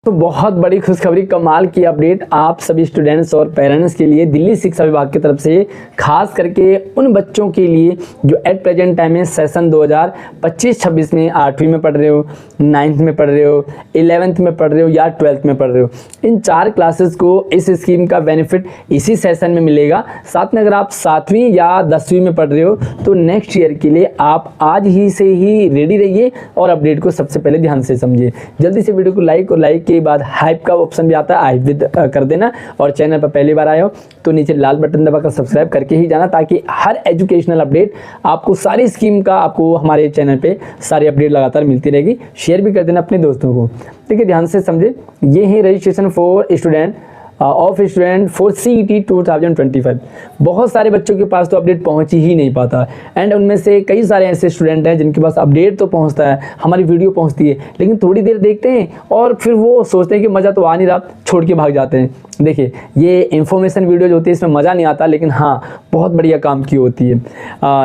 तो बहुत बड़ी खुशखबरी, कमाल की अपडेट आप सभी स्टूडेंट्स और पेरेंट्स के लिए दिल्ली शिक्षा विभाग की तरफ से, खास करके उन बच्चों के लिए जो एट प्रेजेंट टाइम में सेशन 2025-26 में 8वीं में पढ़ रहे हो, 9th में पढ़ रहे हो, 11th में पढ़ रहे हो या 12th में पढ़ रहे हो। इन 4 क्लासेस को इस स्कीम का बेनिफिट इसी सेशन में मिलेगा। साथ में अगर आप 7वीं या 10वीं में पढ़ रहे हो तो नेक्स्ट ईयर के लिए आप आज ही से ही रेडी रहिए और अपडेट को सबसे पहले ध्यान से समझिए। जल्दी से वीडियो को लाइक और लाइक के बाद हाइप का ऑप्शन भी आता है, हाइप भी कर देना। और चैनल पर पहली बार आए हो तो नीचे लाल बटन दबाकर सब्सक्राइब करके ही जाना, ताकि हर एजुकेशनल अपडेट आपको सारी स्कीम का आपको हमारे चैनल पे सारी अपडेट लगातार मिलती रहेगी। शेयर भी कर देना अपने दोस्तों को। ठीक है, ध्यान से समझे। ये है registration for student of student for CET 2025। बहुत सारे बच्चों के पास तो अपडेट पहुंच ही नहीं पाता, एंड उनमें से कई सारे ऐसे स्टूडेंट हैं जिनके पास अपडेट तो पहुंचता है, हमारी वीडियो पहुंचती है, लेकिन थोड़ी देर देखते हैं और फिर वो सोचते हैं कि मज़ा तो आ नहीं रहा, छोड़ के भाग जाते हैं। देखिए, ये इन्फॉर्मेशन वीडियो जो होती है इसमें मज़ा नहीं आता, लेकिन हाँ बहुत बढ़िया काम की होती है।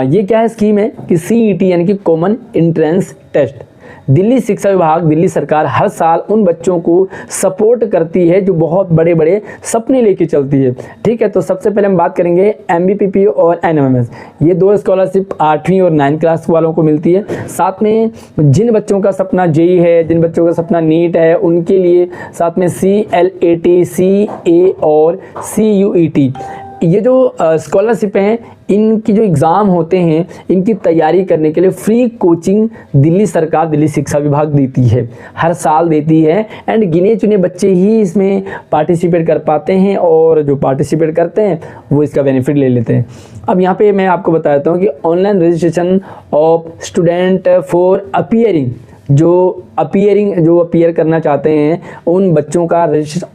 ये क्या है स्कीम है कि CET यानी कि कॉमन एंट्रेंस टेस्ट, दिल्ली शिक्षा विभाग, दिल्ली सरकार हर साल उन बच्चों को सपोर्ट करती है जो बहुत बड़े बड़े सपने लेके चलती है। ठीक है, तो सबसे पहले हम बात करेंगे MBPP और NMMS। ये 2 स्कॉलरशिप 8वीं और 9th क्लास वालों को मिलती है। साथ में जिन बच्चों का सपना JEE है, जिन बच्चों का सपना नीट है, उनके लिए साथ में CLAT, CA और CUET, ये जो स्कॉलरशिप हैं, इनकी जो एग्ज़ाम होते हैं, इनकी तैयारी करने के लिए फ्री कोचिंग दिल्ली सरकार, दिल्ली शिक्षा विभाग देती है, हर साल देती है। एंड गिने चुने बच्चे ही इसमें पार्टिसिपेट कर पाते हैं, और जो पार्टिसिपेट करते हैं वो इसका बेनिफिट ले लेते हैं। अब यहाँ पे मैं आपको बताता हूँ कि online registration of student for appearing, जो अपीयर करना चाहते हैं उन बच्चों का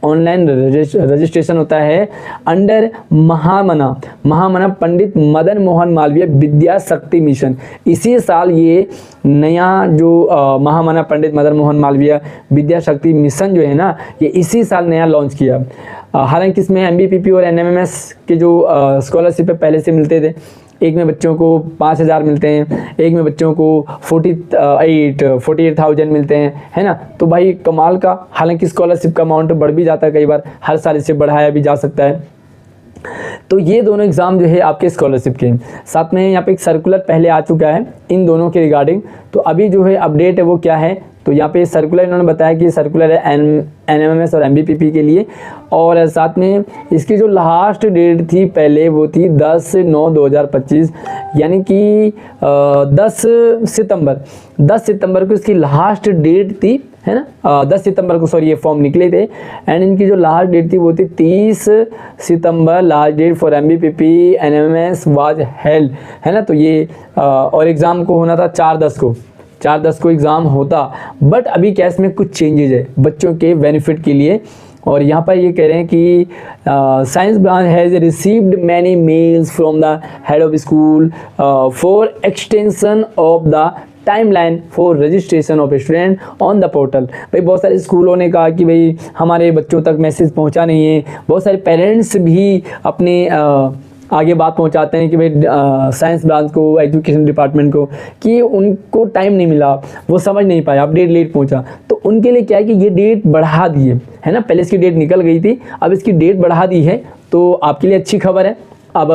ऑनलाइन रजिस्ट्रेशन होता है अंडर महामना पंडित मदन मोहन मालवीय विद्या शक्ति मिशन। इसी साल ये नया जो महामना पंडित मदन मोहन मालवीय विद्या शक्ति मिशन जो है ना, ये इसी साल नया लॉन्च किया। हालांकि इसमें MBPP और NMMS के जो स्कॉलरशिप पहले से मिलते थे, एक में बच्चों को 5,000 मिलते हैं, एक में बच्चों को 48,000 मिलते हैं, है ना। तो भाई कमाल का, हालांकि स्कॉलरशिप का अमाउंट बढ़ भी जाता है कई बार, हर साल इसे बढ़ाया भी जा सकता है। तो ये दोनों एग्ज़ाम जो है आपके स्कॉलरशिप के, साथ में यहाँ पे एक सर्कुलर पहले आ चुका है इन दोनों के रिगार्डिंग। तो अभी जो है अपडेट है वो क्या है, तो यहाँ पे सर्कुलर इन्होंने बताया कि सर्कुलर है NMMS और MBPP के लिए, और साथ में इसकी जो लास्ट डेट थी पहले वो थी 10/9/2025, यानी कि 10 सितंबर को इसकी लास्ट डेट थी, है ना। 10 सितंबर को सॉरी ये फॉर्म निकले थे, एंड इनकी जो लास्ट डेट थी वो थी 30 सितंबर। Last date for MBPP NMMS was held, है ना। तो ये और एग्ज़ाम को होना था 4/10 को एग्ज़ाम होता, बट अभी क्या इसमें कुछ चेंजेज है बच्चों के बेनिफिट के लिए। और यहाँ पर ये कह रहे हैं कि science branch has received many mails from the head of school for extension of the timeline for registration of student on the portal. भाई बहुत सारे स्कूलों ने कहा कि भाई हमारे बच्चों तक मैसेज पहुंचा नहीं है। बहुत सारे पेरेंट्स भी अपने आगे बात पहुंचाते हैं कि भाई साइंस ब्रांच को, एजुकेशन डिपार्टमेंट को, कि उनको टाइम नहीं मिला, वो समझ नहीं पाया, अपडेट लेट पहुंचा। तो उनके लिए क्या है कि ये डेट बढ़ा दी है ना। पहले इसकी डेट निकल गई थी, अब इसकी डेट बढ़ा दी है, तो आपके लिए अच्छी खबर है। अब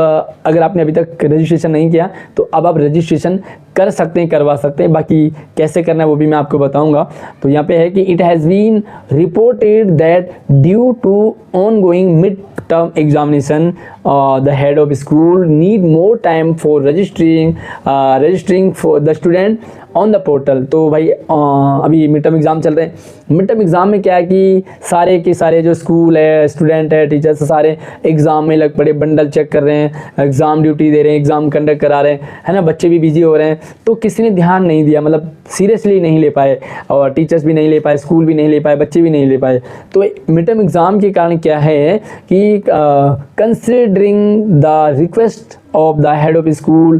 अगर आपने अभी तक रजिस्ट्रेशन नहीं किया तो अब आप रजिस्ट्रेशन कर सकते हैं, करवा सकते हैं। बाकी कैसे करना है वो भी मैं आपको बताऊंगा। तो यहाँ पे है कि it has been reported that due to ongoing mid term examination the head of school need more time for registering for the student on the portal. तो भाई अभी मिड टर्म एग्ज़ाम चल रहे हैं। मिड टर्म एग्ज़ाम में क्या है कि सारे के सारे जो स्कूल है, स्टूडेंट है, टीचर्स सारे एग्ज़ाम में लग पड़े, बंडल चेक कर रहे हैं, एग्ज़ाम ड्यूटी दे रहे हैं, एग्ज़ाम कंडक्ट करा रहे हैं, है ना। बच्चे भी बिजी हो रहे हैं, तो किसी ने ध्यान नहीं दिया, मतलब सीरियसली नहीं ले पाए, और टीचर्स भी नहीं ले पाए, स्कूल भी नहीं ले पाए, बच्चे भी नहीं ले पाए। तो मिड टर्म एग्ज़ाम के कारण क्या है कि considering the request of the head of school,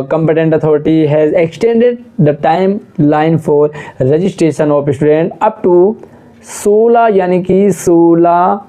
competent authority has extended the timeline for registration of student up to 16, यानी कि 16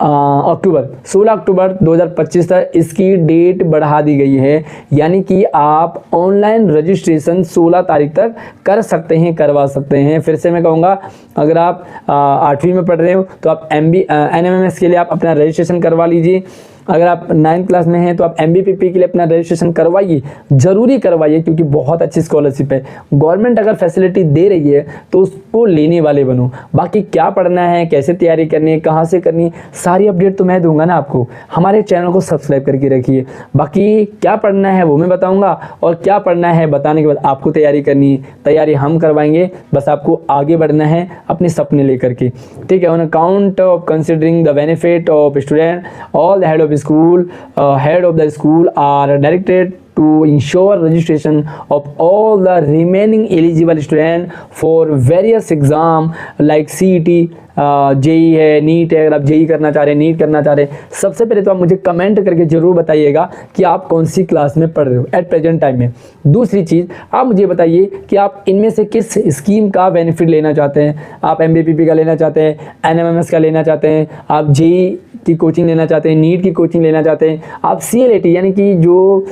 अक्टूबर 16 अक्टूबर 2025 तक इसकी डेट बढ़ा दी गई है, यानी कि आप ऑनलाइन रजिस्ट्रेशन 16 तारीख तक कर सकते हैं, करवा सकते हैं। फिर से मैं कहूँगा, अगर आप 8वीं में पढ़ रहे हो तो आप NMMS के लिए आप अपना रजिस्ट्रेशन करवा लीजिए। अगर आप 9th क्लास में हैं तो आप MBPP के लिए अपना रजिस्ट्रेशन करवाइए, ज़रूरी करवाइए, क्योंकि बहुत अच्छी स्कॉलरशिप है। गवर्नमेंट अगर फैसिलिटी दे रही है तो उसको लेने वाले बनो। बाकी क्या पढ़ना है, कैसे तैयारी करनी है, कहाँ से करनी है, सारी अपडेट तो मैं दूंगा ना आपको। हमारे चैनल को सब्सक्राइब करके रखिए। बाकी क्या पढ़ना है वो मैं बताऊँगा, और क्या पढ़ना है बताने के बाद आपको तैयारी करनी है, तैयारी हम करवाएंगे। बस आपको आगे बढ़ना है अपने सपने लेकर के, ठीक है। On account of considering the benefit of student, all the head head of the school are directed to ensure registration of all the remaining eligible students for various exam like CET, JEE है, NEET है। अगर आप JEE करना चाह रहे हैं, NEET करना चाह रहे हैं, सबसे पहले तो आप मुझे कमेंट करके जरूर बताइएगा कि आप कौन सी क्लास में पढ़ रहे हो एट प्रेजेंट टाइम में। दूसरी चीज़, आप मुझे बताइए कि आप इनमें से किस स्कीम का बेनिफिट लेना चाहते हैं। आप MBPP का लेना चाहते हैं, NMMS का लेना चाहते हैं, आप जेई की कोचिंग लेना चाहते हैं, नीट की कोचिंग लेना चाहते हैं, आप CLAT यानी कि जो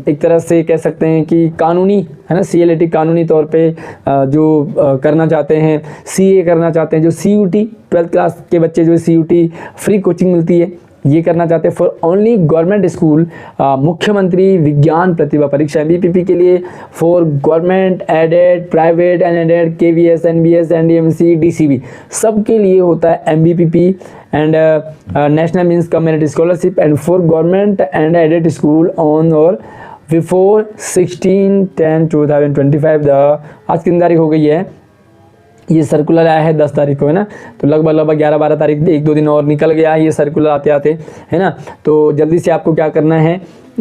एक तरह से कह सकते हैं कि कानूनी है ना, CLAT कानूनी तौर पे जो करना चाहते हैं, CA करना चाहते हैं, जो CUT 12th क्लास के बच्चे जो CUT फ्री कोचिंग मिलती है ये करना चाहते हैं फॉर ओनली गवर्नमेंट स्कूल, मुख्यमंत्री विज्ञान प्रतिभा परीक्षा MBPP के लिए, for government aided, private unaided, KVS, NBS, NDMC, DCB सबके लिए होता है MBPP and national means community scholarship, and for government and aided school on or before 16/10/2025 आज कितनी तारीख हो गई है, ये सर्कुलर आया है 10 तारीख को है ना, तो लगभग 11-12 तारीख, 1-2 दिन और निकल गया है ये सर्कुलर आते आते, है ना। तो जल्दी से आपको क्या करना है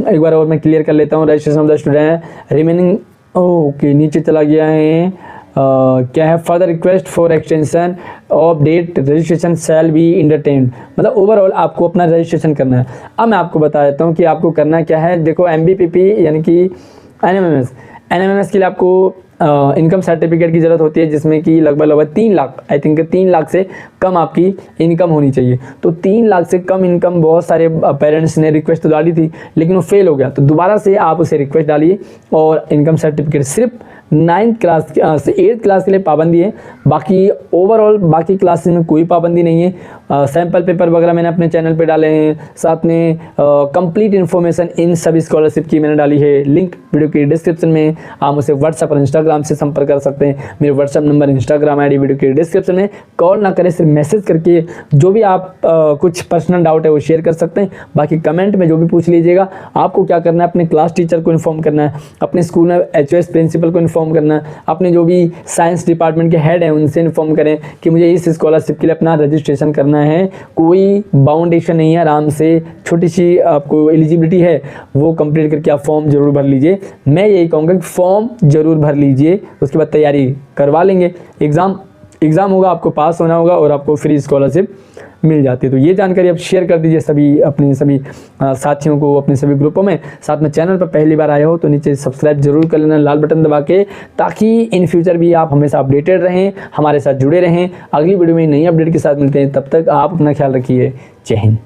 एक बार और मैं क्लियर कर लेता हूँ। Registration of the student remaining, okay नीचे चला गया है, क्या है, further request for extension of date registration shall be entertained, मतलब ओवरऑल आपको अपना रजिस्ट्रेशन करना है। अब मैं आपको बता देता हूँ कि आपको करना क्या है। देखो MBPP यानी कि NMMS के लिए आपको इनकम सर्टिफिकेट की ज़रूरत होती है, जिसमें कि लगभग 3 लाख, आई थिंक 3 लाख से कम आपकी इनकम होनी चाहिए। तो 3 लाख से कम इनकम बहुत सारे पेरेंट्स ने रिक्वेस्ट तो डाली थी, लेकिन वो फेल हो गया। तो दोबारा से आप उसे रिक्वेस्ट डालिए, और इनकम सर्टिफिकेट सिर्फ 9th क्लास से 8th क्लास के लिए पाबंदी है, बाकी ओवरऑल बाकी क्लासेस में कोई पाबंदी नहीं है। सैम्पल पेपर वगैरह मैंने अपने चैनल पे डाले हैं, साथ में कंप्लीट इन्फॉर्मेशन इन सभी स्कॉलरशिप की मैंने डाली है, लिंक वीडियो की डिस्क्रिप्शन में। आप मुझे व्हाट्सएप और इंस्टाग्राम से संपर्क कर सकते हैं। मेरे WhatsApp number, Instagram ID video की डिस्क्रिप्शन में। कॉल ना करें, सिर्फ मैसेज करके जो भी आप कुछ पर्सनल डाउट है वो शेयर कर सकते हैं। बाकी कमेंट में जो भी पूछ लीजिएगा। आपको क्या करना है, अपने क्लास टीचर को इन्फॉर्म करना है, अपने स्कूल में HOS प्रिंसिपल को इन्फॉर्म करना है, अपने जो भी साइंस डिपार्टमेंट के हेड हैं उनसे इन्फॉर्म करें कि मुझे इस स्कॉलरशिप के लिए अपना रजिस्ट्रेशन करना है। कोई बाउंडेशन नहीं है, आराम से छोटी सी आपको एलिजिबिलिटी है वो कंप्लीट करके आप फॉर्म जरूर भर लीजिए। मैं यही कहूँगा कि फॉर्म जरूर भर लीजिए, उसके बाद तैयारी करवा लेंगे। एग्ज़ाम होगा, आपको पास होना होगा और आपको फ्री स्कॉलरशिप मिल जाती है। तो ये जानकारी आप शेयर कर दीजिए सभी अपने सभी साथियों को, अपने सभी ग्रुपों में। साथ में चैनल पर पहली बार आए हो तो नीचे सब्सक्राइब जरूर कर लेना लाल बटन दबा के, ताकि इन फ्यूचर भी आप हमेशा अपडेटेड रहें, हमारे साथ जुड़े रहें। अगली वीडियो में नई अपडेट के साथ मिलते हैं, तब तक आप अपना ख्याल रखिए। जय हिंद।